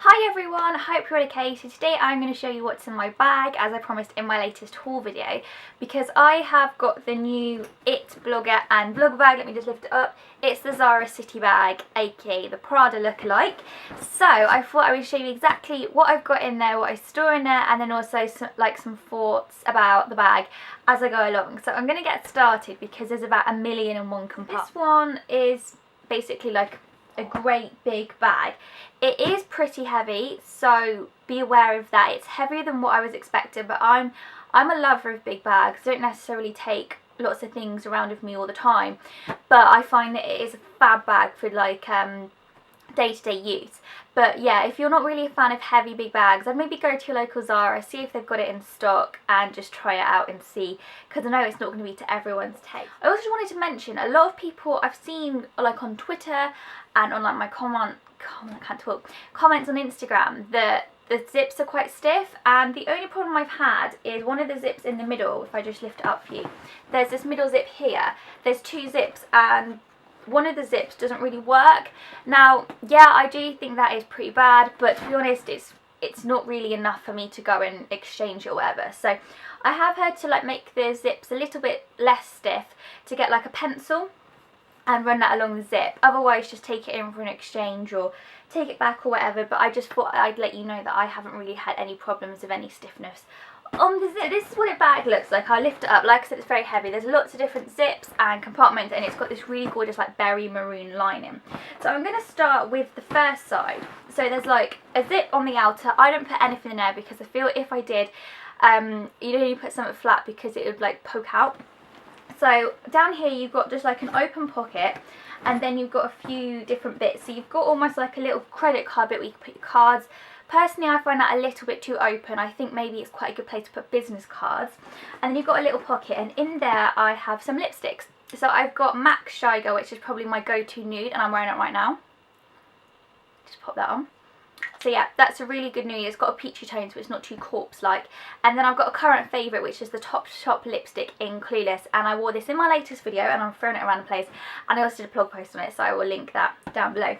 Hi everyone, I hope you're okay. So today I'm going to show you what's in my bag, as I promised in my latest haul video, because I have got the new It blogger and vlog bag. Let me just lift it up. It's the Zara City Bag, aka the Prada lookalike. So I thought I would show you exactly what I've got in there, what I store in there, and then also some thoughts about the bag as I go along. So I'm going to get started because there's about 1,000,001 compartments. This one is basically like a great big bag. It is pretty heavy, so be aware of that. It's heavier than what I was expecting, but I'm a lover of big bags. I don't necessarily take lots of things around with me all the time, but I find that it is a fab bag for like day-to-day use. But yeah, if you're not really a fan of heavy big bags, I'd maybe go to your local Zara, see if they've got it in stock and just try it out and see, because I know it's not going to be to everyone's taste. I also wanted to mention, a lot of people I've seen like on Twitter and on like my comments on Instagram that the zips are quite stiff, and the only problem I've had is one of the zips in the middle. If I just lift it up for you, there's this middle zip here, there's two zips and one of the zips doesn't really work. Now, yeah, I do think that is pretty bad, but to be honest, it's not really enough for me to go and exchange it or whatever. So I have had to like make the zips a little bit less stiff to get like a pencil and run that along the zip. Otherwise, just take it in for an exchange or take it back or whatever. But I just thought I'd let you know that I haven't really had any problems of any stiffness on the zip. This is what a bag looks like. I lift it up. Like I said, it's very heavy. There's lots of different zips and compartments, and it's got this really gorgeous like berry maroon lining. So I'm going to start with the first side. So there's like a zip on the outer. I don't put anything in there because I feel if I did, you'd only put something flat because it would like poke out. So down here you've got just like an open pocket, and then you've got a few different bits. So you've got almost like a little credit card bit where you can put your cards. Personally, I find that a little bit too open. I think maybe it's quite a good place to put business cards. And then you've got a little pocket, and in there I have some lipsticks. So I've got MAC Shy Girl, which is probably my go-to nude, and I'm wearing it right now. Just pop that on. So yeah, that's a really good nude. It's got a peachy tone, so it's not too corpse-like. And then I've got a current favourite, which is the Topshop lipstick in Clueless. And I wore this in my latest video, and I'm throwing it around the place. And I also did a blog post on it, so I will link that down below.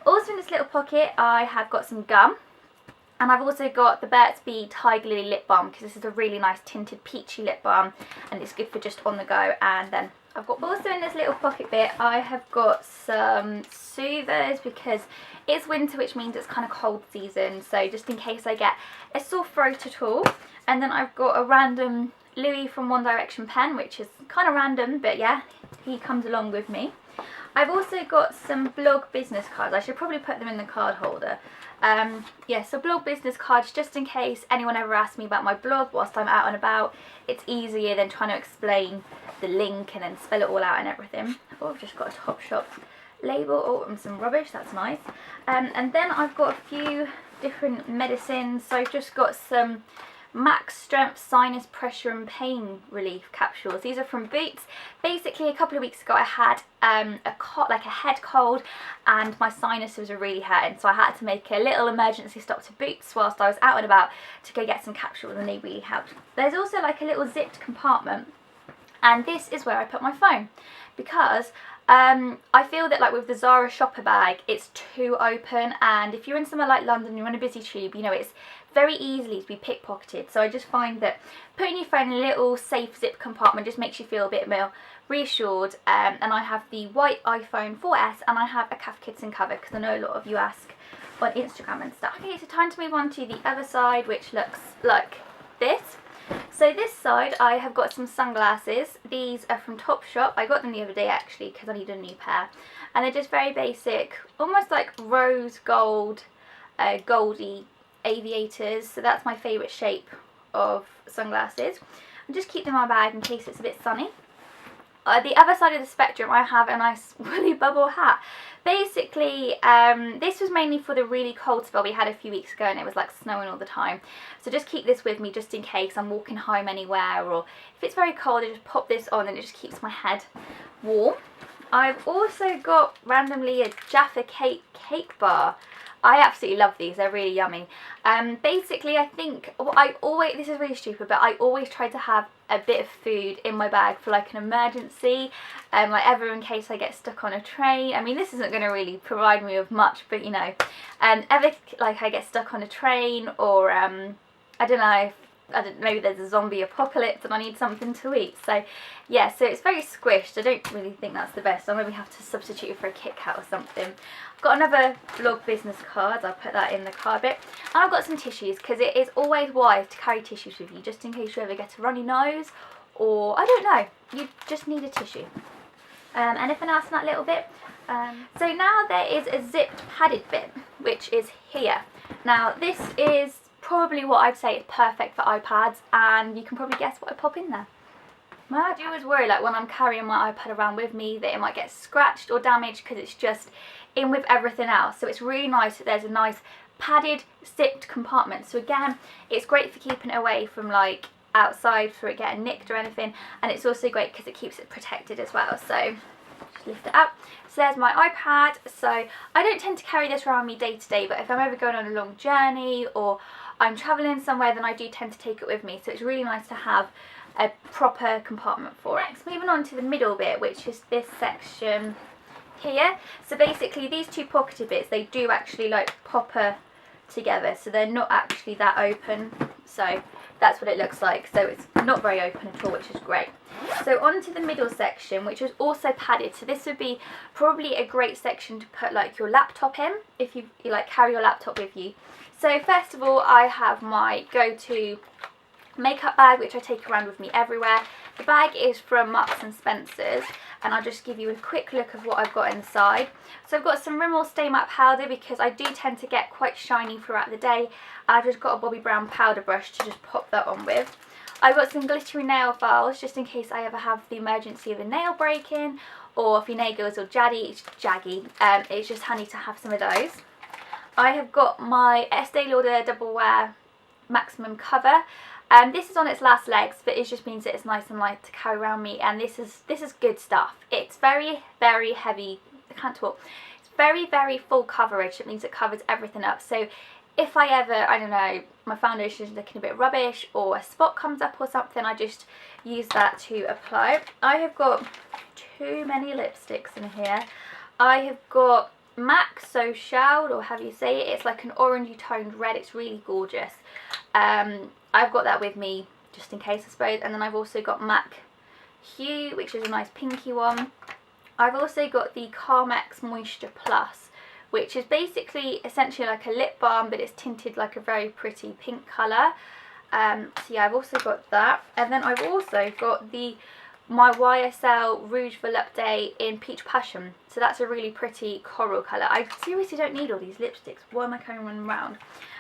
Also in this little pocket, I have got some gum. And I've also got the Burt's Bees Tiger Lily Lip Balm, because this is a really nice tinted peachy lip balm. And it's good for just on the go. And then I've got also in this little pocket bit, I have got some soothers, because it's winter, which means it's kind of cold season. So just in case I get a sore throat at all. And then I've got a random Louis from One Direction pen, which is kind of random, but yeah, he comes along with me. I've also got some blog business cards. I should probably put them in the card holder. Yeah, so blog business cards, just in case anyone ever asks me about my blog whilst I'm out and about. It's easier than trying to explain the link and then spell it all out and everything. Oh, I've just got a Topshop label. Oh, and some rubbish, that's nice. And then I've got a few different medicines. So I've just got some Max Strength Sinus Pressure and Pain Relief capsules. These are from Boots. Basically, a couple of weeks ago I had a head cold, and my sinuses were really hurting, so I had to make a little emergency stop to Boots whilst I was out and about to go get some capsules, and they really helped. There's also like a little zipped compartment, and this is where I put my phone, because I feel that like with the Zara shopper bag, it's too open, and if you're in somewhere like London, you're on a busy tube, you know, it's very easily to be pickpocketed. So I just find that putting your phone in a little safe zip compartment just makes you feel a bit more reassured. And I have the white iPhone 4S, and I have a Cath Kidston cover, because I know a lot of you ask on Instagram and stuff. Okay, so time to move on to the other side, which looks like this. So this side I have got some sunglasses. These are from Topshop. I got them the other day actually because I needed a new pair, and they're just very basic, almost like rose gold, goldy aviators. So that's my favourite shape of sunglasses. I just keep them in my bag in case it's a bit sunny. The other side of the spectrum, I have a nice woolly bubble hat. Basically, this was mainly for the really cold spell we had a few weeks ago, and it was like snowing all the time. So just keep this with me just in case I'm walking home anywhere, or if it's very cold, I just pop this on and it just keeps my head warm. I've also got randomly a Jaffa cake bar. I absolutely love these, they're really yummy. Basically I think, this is really stupid, but I always try to have a bit of food in my bag for like an emergency, like ever in case I get stuck on a train. I mean, this isn't going to really provide me with much, but you know, ever like I get stuck on a train, or I don't know, maybe there's a zombie apocalypse and I need something to eat. So yeah, so it's very squished. I don't really think that's the best. I'll maybe have to substitute for a Kit Kat or something. I've got another vlog business card. I'll put that in the card bit. And I've got some tissues, because it is always wise to carry tissues with you, just in case you ever get a runny nose, or I don't know, you just need a tissue. Anything else in that little bit? So now there is a zipped padded bib, which is here. Now this is probably what I'd say is perfect for iPads, and you can probably guess what I pop in there. I do always worry, like when I'm carrying my iPad around with me, that it might get scratched or damaged because it's just in with everything else. So it's really nice that there's a nice padded zipped compartment. So again, it's great for keeping it away from like outside for it getting nicked or anything, and it's also great because it keeps it protected as well. So just lift it up. So there's my iPad. So I don't tend to carry this around me day to day, but if I'm ever going on a long journey or I'm travelling somewhere, then I do tend to take it with me. So it's really nice to have a proper compartment for it. Next, moving on to the middle bit, which is this section here. So basically these two pocketed bits, they do actually like popper together, so they're not actually that open. So that's what it looks like. So it's not very open at all, which is great. So onto the middle section, which is also padded. So this would be probably a great section to put like your laptop in, if you like carry your laptop with you. So first of all, I have my go-to makeup bag, which I take around with me everywhere. The bag is from Marks and Spencer's, and I'll just give you a quick look of what I've got inside. So I've got some Rimmel Stay Matte powder, because I do tend to get quite shiny throughout the day, and I've just got a Bobbi Brown powder brush to just pop that on with. I've got some glittery nail files, just in case I ever have the emergency of a nail breaking, or if your nails are jaggy, it's just handy to have some of those. I have got my Estee Lauder Double Wear Maximum Cover. This is on its last legs, but it just means that it's nice and light to carry around me, and this is good stuff. It's very, very heavy. I can't talk. It's very, very full coverage. It means it covers everything up. So if I ever, I don't know, my foundation is looking a bit rubbish or a spot comes up or something, I just use that to apply. I have got too many lipsticks in here. I have got MAC So Shalled, or however you say it. It's like an orangey toned red. It's really gorgeous. I've got that with me just in case, I suppose. And then I've also got MAC Hue, which is a nice pinky one. I've also got the Carmack Moisture Plus, which is basically essentially like a lip balm, but it's tinted like a very pretty pink colour. So yeah, I've also got that. And then I've also got my YSL Rouge Volupté in Peach Passion. So that's a really pretty coral colour. I seriously don't need all these lipsticks. Why am I carrying one around?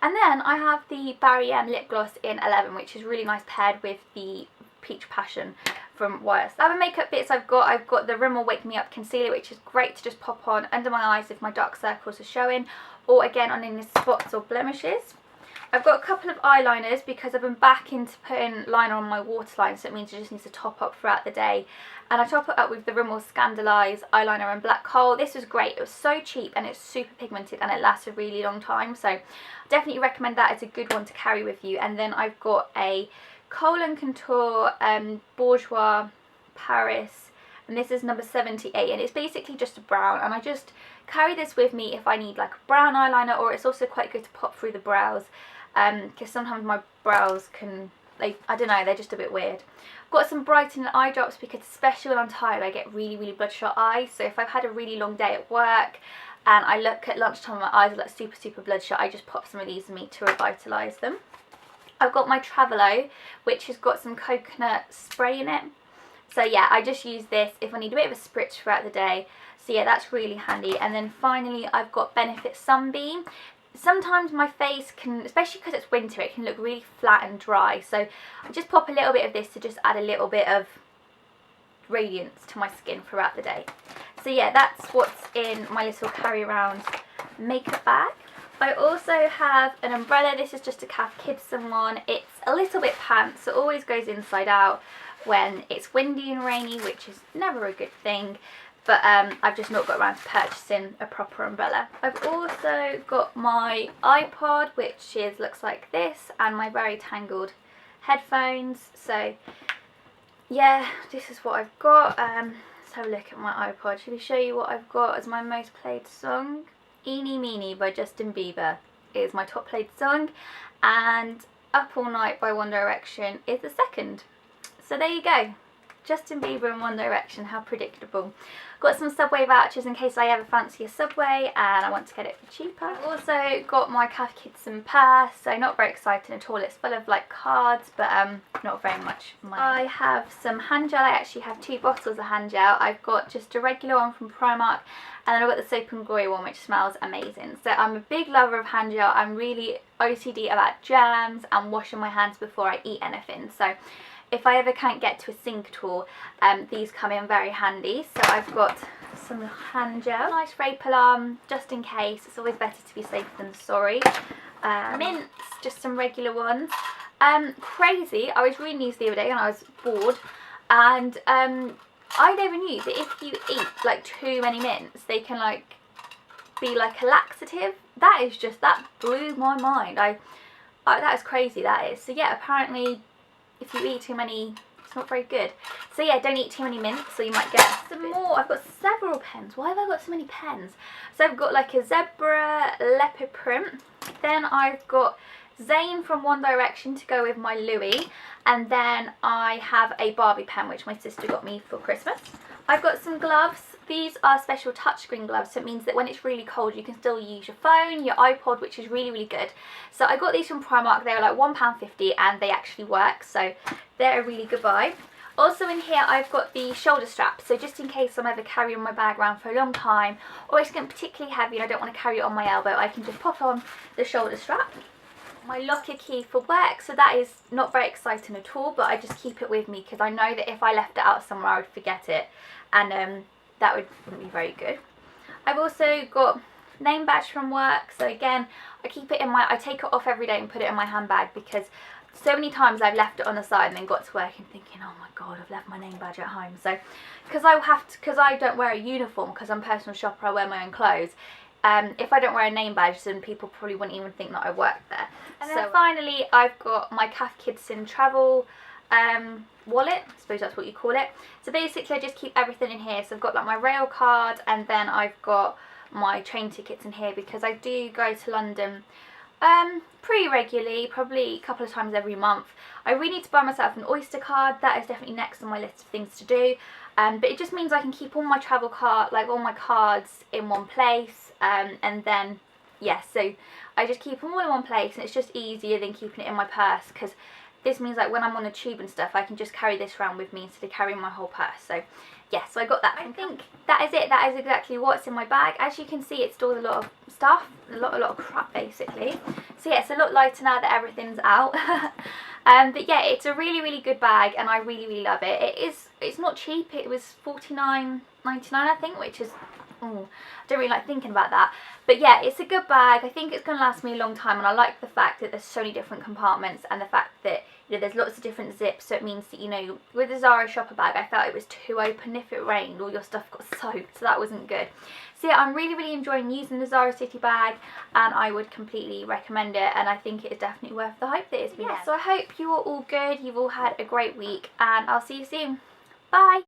And then I have the Barry M Lipgloss in 11, which is really nice paired with the Peach Passion from YSL. Other makeup bits I've got the Rimmel Wake Me Up Concealer, which is great to just pop on under my eyes if my dark circles are showing, or again on any spots or blemishes. I've got a couple of eyeliners, because I've been back into putting liner on my waterline, so it means it just needs to top up throughout the day. And I top it up with the Rimmel Scandalise eyeliner in Black Coal. This was great. It was so cheap and it's super pigmented and it lasts a really long time. So definitely recommend that. It's a good one to carry with you. And then I've got a Kohl & Contour Bourjois Paris, and this is number 78, and it's basically just a brown, and I just carry this with me if I need like a brown eyeliner, or it's also quite good to pop through the brows, because sometimes my brows can, I don't know, they're just a bit weird. I've got some brightening eye drops, because especially when I'm tired I get really, really bloodshot eyes. So if I've had a really long day at work and I look at lunchtime my eyes are like super, super bloodshot, I just pop some of these in me to revitalise them. I've got my Travelo, which has got some coconut spray in it. So yeah, I just use this if I need a bit of a spritz throughout the day. So yeah, that's really handy. And then finally I've got Benefit Sunbeam. Sometimes my face can, especially because it's winter, it can look really flat and dry. So I just pop a little bit of this to just add a little bit of radiance to my skin throughout the day. So yeah, that's what's in my little carry around makeup bag. I also have an umbrella. This is just a Cath Kidston one. It's a little bit pants, so it always goes inside out when it's windy and rainy, which is never a good thing. but I've just not got around to purchasing a proper umbrella. I've also got my iPod, which looks like this, and my very tangled headphones. So yeah, this is what I've got. Let's have a look at my iPod. Should we show you what I've got as my most played song? Eeny Meeny by Justin Bieber is my top played song, and Up All Night by One Direction is the second. So there you go. Justin Bieber and One Direction, how predictable. Got some Subway vouchers in case I ever fancy a Subway and I want to get it for cheaper. I've also got my Cath Kidston purse, so not very exciting at all. It's full of like cards, but not very much money. I have some hand gel. I actually have 2 bottles of hand gel. I've got just a regular one from Primark, and then I've got the Soap and Glory one, which smells amazing. So I'm a big lover of hand gel. I'm really OCD about germs and washing my hands before I eat anything. So if I ever can't get to a sink at all, these come in very handy. So I've got some hand gel, nice rape alarm, just in case. It's always better to be safe than sorry. Mints, just some regular ones. Crazy, I was reading these the other day and I was bored, and I never knew that if you eat like too many mints, they can like be like a laxative. That blew my mind. That is crazy, that is. So yeah, apparently if you eat too many, it's not very good. So yeah, don't eat too many mints, so you might get some more. I've got several pens. Why have I got so many pens? So I've got like a zebra leopard print. Then I've got Zayn from One Direction to go with my Louis. And then I have a Barbie pen, which my sister got me for Christmas. I've got some gloves. These are special touchscreen gloves, so it means that when it's really cold you can still use your phone, your iPod, which is really, really good. So I got these from Primark. They were like £1.50 and they actually work, so they're a really good buy. Also in here I've got the shoulder strap, so just in case I'm ever carrying my bag around for a long time, or it's getting particularly heavy and I don't want to carry it on my elbow, I can just pop on the shoulder strap. My locker key for work, so that is not very exciting at all, but I just keep it with me because I know that if I left it out somewhere I would forget it, and that wouldn't be very good. I've also got name badge from work, so again I keep it in I take it off every day and put it in my handbag, because so many times I've left it on the side and then got to work and thinking, oh my god, I've left my name badge at home. So because I don't wear a uniform, because I'm a personal shopper, I wear my own clothes. If I don't wear a name badge, then people probably wouldn't even think that I work there. And then finally I've got my Cath Kidston travel wallet, I suppose that's what you call it. So basically I just keep everything in here. So I've got like my rail card, and then I've got my train tickets in here because I do go to London pretty regularly, probably a couple of times every month. I really need to buy myself an Oyster card. That is definitely next on my list of things to do. But it just means I can keep all my travel card, like all my cards in one place, and then yes, so I just keep them all in one place, and it's just easier than keeping it in my purse, because this means like when I'm on the tube and stuff, I can just carry this around with me instead of carrying my whole purse. So yeah, so I got that. I think that is it. That is exactly what's in my bag. As you can see, it stores a lot of stuff, a lot of crap basically. So yeah, it's a lot lighter now that everything's out. But yeah, it's a really, really good bag, and I really, really love it. It's not cheap. It was $49.99 I think, which is, I don't really like thinking about that. But yeah, it's a good bag. I think it's going to last me a long time, and I like the fact that there's so many different compartments, and the fact that, you know, there's lots of different zips, so it means that, you know, with the Zara shopper bag, I felt it was too open. If it rained, all your stuff got soaked, so that wasn't good. So yeah, I'm really, really enjoying using the Zara City bag, and I would completely recommend it, and I think it is definitely worth the hype that it's been. Yeah, so I hope you are all good, you've all had a great week, and I'll see you soon. Bye!